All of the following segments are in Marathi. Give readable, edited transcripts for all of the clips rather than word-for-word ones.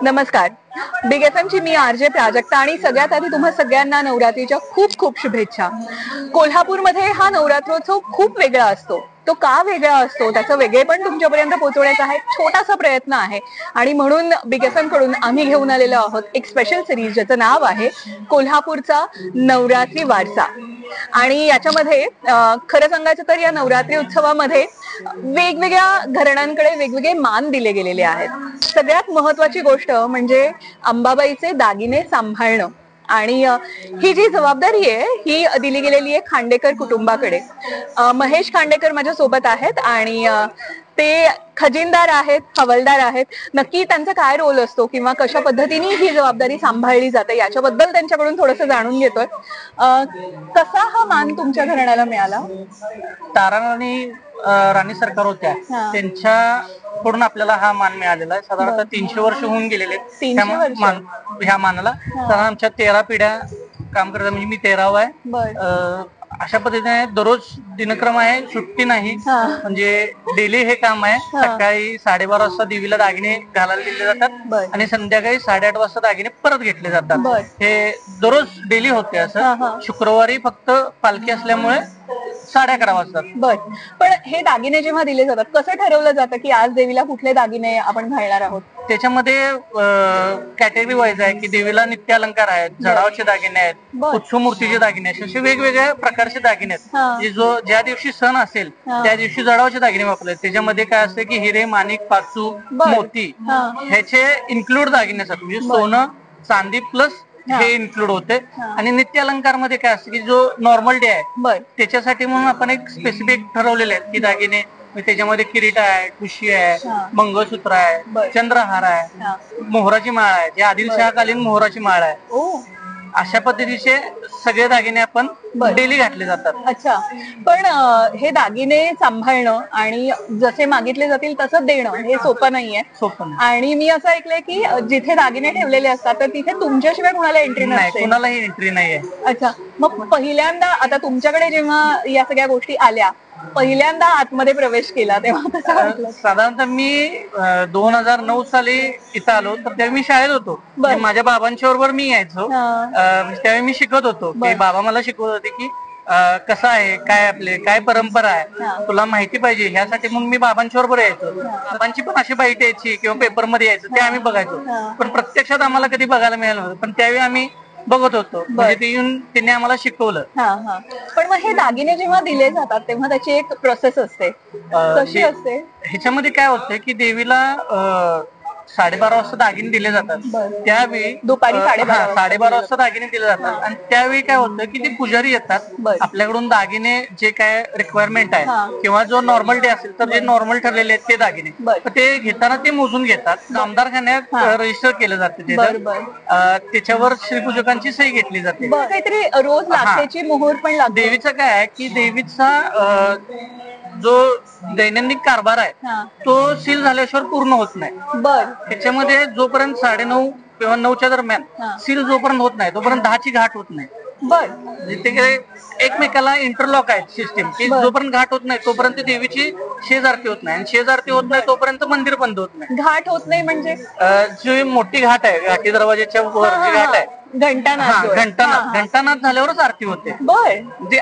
नमस्कार. बिग एफएम ची मी आरजे प्राजक्ता आणि सगळ्यात आधी तुम्हा सगळ्यांना नवरात्रीच्या खूप खूप शुभेच्छा. कोल्हापूरमध्ये हा नवरात्रोत्सव खूप वेगळा असतो. तो का वेगळा असतो त्याचं वेगळेपण तुमच्यापर्यंत पोहोचवण्याचा हा एक छोटासा प्रयत्न आहे आणि म्हणून बिग एफएम कडून आम्ही घेऊन आलेलो आहोत एक स्पेशल सिरीज ज्याचं नाव आहे कोल्हापूरचा नवरात्री वारसा. आणि याच्यामध्ये खरं सांगायचं तर या नवरात्री उत्सवामध्ये वेगवेगळ्या घराण्यांकडे वेगवेगळे मान दिले गेलेले आहेत. सगळ्यात महत्वाची गोष्ट म्हणजे अंबाबाईचे दागिने सांभाळणं आणि ही जी जबाबदारी आहे ही दिली गेलेली आहे खांडेकर कुटुंबाकडे. महेश खांडेकर माझ्या सोबत आहेत आणि ते खजिनदार आहेत, हवालदार आहेत. नक्की त्यांचा काय रोल असतो किंवा कशा पद्धतीने ही जबाबदारी सांभाळली जाते याच्याबद्दल त्यांच्याकडून थोडंसं जाणून घेतोय. कसा हा मान तुमच्या घराण्याला मिळाला? ताराराणी राणी सरकार होत्या त्यांच्याकडून आपल्याला हा मान मिळालेला आहे. साधारणतः 300 वर्ष होऊन गेलेले ह्या मानाला. तर आमच्या 13 पिढ्या काम करतात, म्हणजे मी 13वा आहे. अशा पद्धतीने दररोज दिनक्रम आहे, सुट्टी नाही. म्हणजे डेली हे काम आहे. सकाळी 12:30 वाजता देवीला दागिने घालायला दिले जातात आणि संध्याकाळी 8:30 वाजता दागिने परत घेतले जातात. हे दररोज डेली होते. असं शुक्रवारी फक्त पालखी असल्यामुळे 11:30 वाजता. पण हे दागिने जेव्हा दिले जातात कसं ठरवलं जातं की आज देवीला कुठले दागिने आपण घालणार आहोत? त्याच्यामध्ये कॅटेगरी वाईज आहे की देवीला नित्य अलंकार आहेत, जडावचे दागिने आहेत, उत्सव मूर्तीचे दागिने आहेत, असे वेगवेगळ्या प्रकारचे दागिने आहेत. ज्या दिवशी सण असेल त्या दिवशी जडावचे दागिने वापरले. त्याच्यामध्ये काय असते की हिरे, माणिक, पाचू, मोती ह्याचे इन्क्लूड दागिने असतात. म्हणजे सोनं, चांदी प्लस हे इन्क्लूड होते. आणि नित्य अलंकार मध्ये काय असतं की जो नॉर्मल डे आहे त्याच्यासाठी म्हणून आपण एक स्पेसिफिक ठरवलेले आहेत की दागिने. त्याच्यामध्ये किरीट आहे, ठुशी आहे, मंगळसूत्र आहे, चंद्रहार आहे, मोहराची माळ आहे, जे आदिलशहाकालीन मोहराची माळ आहे. अशा पद्धतीचे सगळे दागिने आपण डेली घातले जातात. अच्छा, पण हे दागिने सांभाळणं आणि जसे मागितले जातील तसं देणं हे सोपं नाहीये. आणि मी असं ऐकलंय की जिथे दागिने ठेवलेले असतात तर तिथे तुमच्याशिवाय कुणाला एंट्री नाही, कुणालाही एंट्री नाहीये. अच्छा, मग पहिल्यांदा आता तुमच्याकडे जेव्हा या सगळ्या गोष्टी आल्या, पहिल्यांदा आतमध्ये प्रवेश केला तेव्हा कसं वाटलं? साधारणतः मी 2009 साली इथं आलो तर तेव्हा मी शाळेत होतो. माझ्या बाबांच्या बरोबर मी यायचो. त्यावेळी मी शिकत होतो की बाबा मला शिकवत होते की कसं आहे, काय आपले काय परंपरा आहे तुला माहिती पाहिजे, ह्यासाठी मग मी बाबांच्या बरोबर यायचो. बाबांची पण अशी बाईट यायची किंवा पेपरमध्ये यायचं ते आम्ही बघायचो. पण प्रत्यक्षात आम्हाला कधी बघायला मिळालं नव्हतं. पण त्यावेळी आम्ही बघत होतो, म्हणजे ते येऊन त्यांनी आम्हाला शिकवलं. पण मग हे दागिने जेव्हा दिले जातात तेव्हा त्याची एक प्रोसेस असते, कशी असते? ह्याच्यामध्ये काय होतं की देवीला 12:30 वाजता दागिने दिले जातात. त्यावेळी दुपारी 12:30 वाजता दागिने दिले जातात. आणि त्यावेळी काय होतं की ते पुजारी येतात, आपल्याकडून दागिने जे काय रिक्वायरमेंट आहे किंवा जो नॉर्मल डे असेल तर जे नॉर्मल ठरलेले आहेत ते दागिने ते घेताना ते मोजून घेतात. आमदारखान्यात रजिस्टर केलं जाते. त्याच्यावर श्रीपूजकांची सही घेतली जाते. काहीतरी रोज लागतेची मोहर पण लागते. देवीचं काय आहे की देवीचा जो दैनंदिन कारभार आहे तो सील झाल्याशिवाय पूर्ण होत नाही. त्याच्यामध्ये जोपर्यंत 9:30 किंवा 9च्या दरम्यान सील जोपर्यंत होत नाही तोपर्यंत 10ची घाट होत नाही. ते एकमेकाला इंटरलॉक आहे सिस्टीम की जोपर्यंत घाट होत नाही तोपर्यंत देवीची शेज आरती होत नाही, आणि शेज आरती होत नाही तोपर्यंत मंदिर बंद होत नाही. घाट होत नाही म्हणजे जी मोठी घाट आहे, घाटी दरवाजाच्या वर जी घाट आहे, घंटानाद झाल्यावरच आरती होते. म्हणजे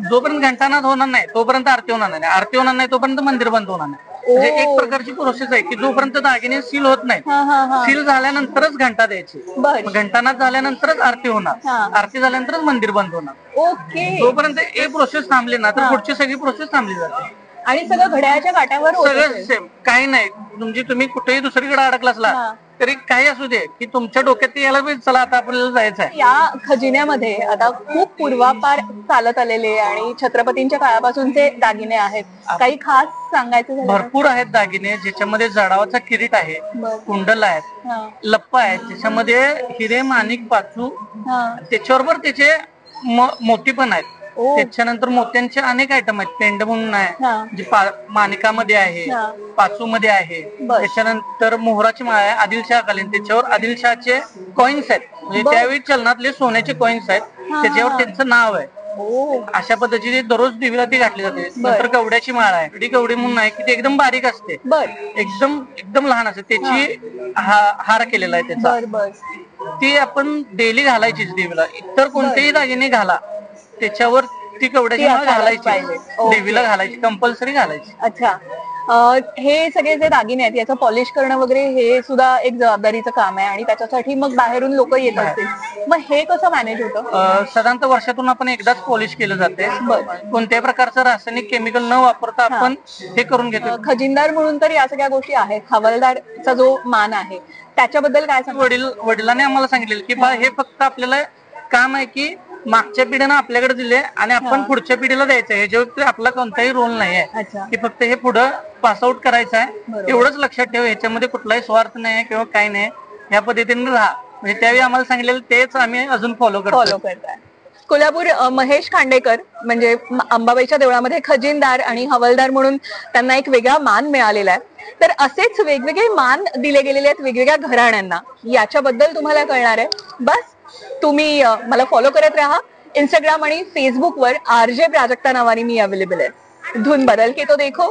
जोपर्यंत घंटानाद होणार नाही तोपर्यंत आरती होणार नाही, आरती होणार नाही तोपर्यंत मंदिर बंद होणार नाही. म्हणजे एक प्रकारची प्रोसेस आहे की जोपर्यंत दागिने सील होत नाही, सील झाल्यानंतरच घंटा द्यायची, घंटानाद झाल्यानंतरच आरती होणार, आरती झाल्यानंतरच मंदिर बंद होणार. जोपर्यंत हे प्रोसेस थांबली ना तर पुढची सगळी प्रोसेस थांबली जाते. आणि सगळं घड्याळाच्या काट्यावर सगळं सेम, काही नाही. म्हणजे तुम्ही कुठेही दुसरीकडे अडकला असला तरी काही असू दे की तुमच्या डोक्यात यायला पाहिजे चला आता आपल्याला जायचं आहे. या खजिन्यामध्ये आता खूप पूर्वापार चालत आलेले आणि छत्रपतींच्या काळापासूनचे दागिने आहेत. काही खास सांगायचं? भरपूर आहेत दागिने, ज्याच्यामध्ये जडावाचा किरीट आहे, कुंडल आहेत, लप्पा आहेत, त्याच्यामध्ये हिरे, माणिक, पाचू, त्याच्याबरोबर त्याचे मोती पण आहेत. त्याच्यानंतर मोत्यांचे अनेक आयटम आहेत. पेंड म्हणून आहे जे माणिकामध्ये आहे, पाचू मध्ये आहे. त्याच्यानंतर मोहराची माळ आहे आदिलशहाकालीन, त्याच्यावर आदिलशहाचे कॉइन्स आहेत, म्हणजे त्यावेळी चलनातले सोन्याचे कॉइन्स आहेत, त्याच्यावर त्यांचं नाव आहे. अशा पद्धतीने दररोज देवीला ती घातली जाते. नंतर कवड्याची माळ आहे, ती कवडी म्हणून आहे की ती एकदम बारीक असते, एकदम एकदम लहान असते, त्याची हार केलेला आहे त्याचा. ती आपण डेली घालायचीच देवीला. इतर कोणतेही दागिने घाला, त्याच्यावर ती कवड्याची माळ घालायची, देवीला घालायची, कंपल्सरी घालायची. अच्छा. हे सगळे जे दागिने आहेत याचं पॉलिश करणं वगैरे हे सुद्धा एक जबाबदारीचं काम आहे आणि त्याच्यासाठी मग बाहेरून लोक येत असतील. मग हे कसं मॅनेज होतं? साधारणतः वर्षातून आपण एकदाच पॉलिश केलं जाते. कोणत्याही प्रकारचं रासायनिक केमिकल न वापरता आपण हे करून घेतो. खजिनदार म्हणून तर या सगळ्या गोष्टी आहेत. हवालदारचा जो मान आहे त्याच्याबद्दल काय सांग? वडिलांनी आम्हाला सांगितलेलं की बा हे फक्त आपल्याला काम आहे की मागच्या पिढीनं आपल्याकडे दिले आणि आपण पुढच्या पिढीला द्यायचं आहे. ह्याच्यावर आपला कोणताही रोल नाही आहे की फक्त हे पुढं पासआउट करायचं आहे, एवढंच लक्षात ठेव. ह्याच्यामध्ये कुठलाही स्वार्थ नाही किंवा काही नाही. ह्या पद्धतीने राहा. म्हणजे त्यावेळी आम्हाला सांगितलेलं तेच आम्ही अजून फॉलो करताय. कोल्हापूर महेश खांडेकर म्हणजे अंबाबाईच्या देवळामध्ये खजिनदार आणि हवालदार म्हणून त्यांना एक वेगळा मान मिळालेला आहे. तर असेच वेगवेगळे मान दिले गेलेले आहेत वेगवेगळ्या घराण्यांना. याच्याबद्दल तुम्हाला कळणार आहे. बस तुम्ही मला फॉलो करत राहा. इंस्टाग्राम आणि फेसबुकवर RJ प्राजक्ता नावाने मी अवेलेबल आहे. धुन बदल के तो देखो.